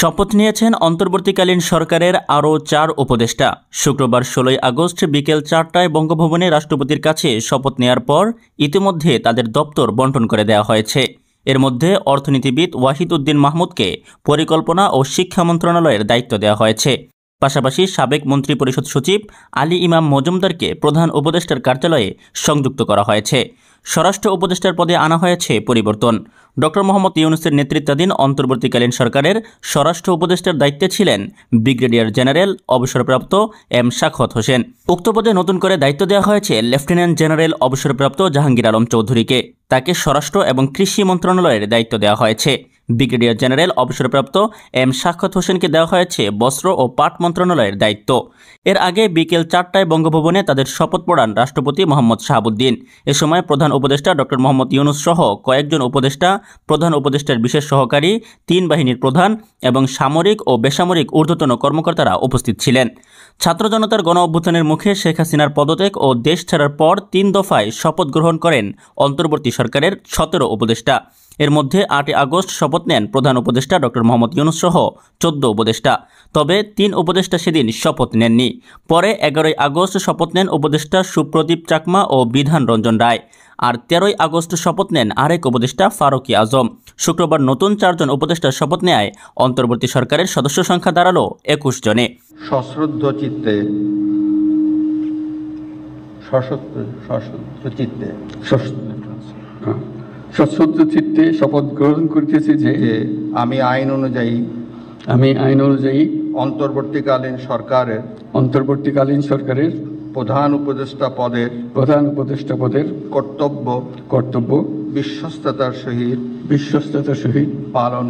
শপথ নিয়েছেন অন্তর্বর্তীকালীন সরকারের আরও 4 উপদেষ্টা। শুক্রবার 16 আগস্ট বিকেল 4টায় বঙ্গভবনে রাষ্ট্রপতির কাছে শপথ নেয়ার পর ইতিমধ্যে তাদের দপ্তর বণ্টন করে দেওয়া হয়েছে। এর মধ্যে অর্থনীতিবিদ ওয়াহিদ উদ্দিন মাহমুদকে পরিকল্পনা ও শিক্ষা মন্ত্রণালয়ের দায়িত্ব দেওয়া হয়েছে। পাশাপাশি সাবেক মন্ত্রিপরিষদ সচিব আলী ইমাম মজুমদারকে প্রধান উপদেষ্টার কার্যালয়ে সংযুক্ত করা হয়েছে। স্বরাষ্ট্র উপদেষ্টার পদে আনা হয়েছে পরিবর্তন। ডক্টর মোহাম্মদ ইউনূসের নেতৃত্বাধীন অন্তর্বর্তীকালীন সরকারের স্বরাষ্ট্র উপদেষ্টার দায়িত্বে ছিলেন ব্রিগেডিয়ার জেনারেল অবসরপ্রাপ্ত এম শাখাওয়াত হোসেন। উক্ত পদে নতুন করে দায়িত্ব দেওয়া হয়েছে লেফটেন্যান্ট জেনারেল অবসরপ্রাপ্ত জাহাঙ্গীর আলম চৌধুরীকে। তাকে স্বরাষ্ট্র এবং কৃষি মন্ত্রণালয়ের দায়িত্ব দেওয়া হয়েছে। ব্রিগেডিয়ার জেনারেল অবসরপ্রাপ্ত এম শাখাওয়াত হোসেনকে দেওয়া হয়েছে বস্ত্র ও পাট মন্ত্রণালয়ের দায়িত্ব। এর আগে বিকেল 4টায় বঙ্গভবনে তাদের শপথ পড়ান রাষ্ট্রপতি মোহাম্মদ শাহাবুদ্দিন। এ সময় প্রধান উপদেষ্টা ডক্টর মোহাম্মদ ইউনূস সহ কয়েকজন উপদেষ্টা, প্রধান উপদেষ্টার বিশেষ সহকারী, 3 বাহিনীর প্রধান এবং সামরিক ও বেসামরিক ঊর্ধ্বতন কর্মকর্তারা উপস্থিত ছিলেন। ছাত্র জনতার গণ অভ্যুত্থানের মুখে শেখ হাসিনার পদত্যাগ ও দেশ ছাড়ার পর 3 দফায় শপথ গ্রহণ করেন অন্তর্বর্তী সরকারের 17 উপদেষ্টা। এর মধ্যে 8 আগস্ট শপথ নেন প্রধান উপদেষ্টা ডক্টর মোহাম্মদ ইউনূস সহ 14 উপদেষ্টা। তবে 3 উপদেষ্টা সেদিন শপথ নেননি। পরে 11 আগস্ট শপথ নেন উপদেষ্টা সুপ্রদীপ চাকমা ও বিধান রঞ্জন রায়। আর 13 আগস্ট শপথ নেন আরেক উপদেষ্টা ফারুকী আজম। শুক্রবার নতুন 4 জন উপদেষ্টার শপথ নেয় অন্তর্বর্তী সরকারের সদস্য সংখ্যা দাঁড়ালো 21 জনে। সশ্রদ্ধ চিত্তে শপথ গ্রহণ করিতেছি যে আমি আইন অনুযায়ী অন্তর্বর্তীকালীন সরকারের প্রধান উপদেষ্টা পদের কর্তব্য বিশ্বস্ততার সহিত পালন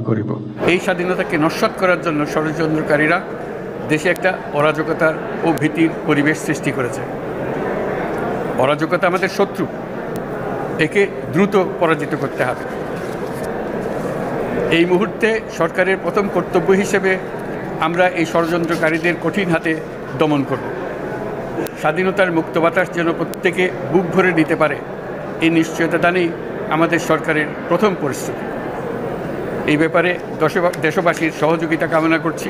করিব। এই স্বাধীনতাকে নস্যাৎ করার জন্য ষড়যন্ত্রকারীরা দেশে একটা অরাজকতার ও ভীতির পরিবেশ সৃষ্টি করেছে। অরাজকতা আমাদের শত্রু, একে দ্রুত পরাজিত করতে হবে। এই মুহূর্তে সরকারের প্রথম কর্তব্য হিসেবে আমরা এই ষড়যন্ত্রকারীদের কঠিন হাতে দমন করব। স্বাধীনতার মুক্ত বাতাস যেন প্রত্যেকে বুক ভরে নিতে পারে, এই নিশ্চয়তা দানেই আমাদের সরকারের প্রথম পরিস্থিতি। এই ব্যাপারে দেশবাসীর সহযোগিতা কামনা করছি।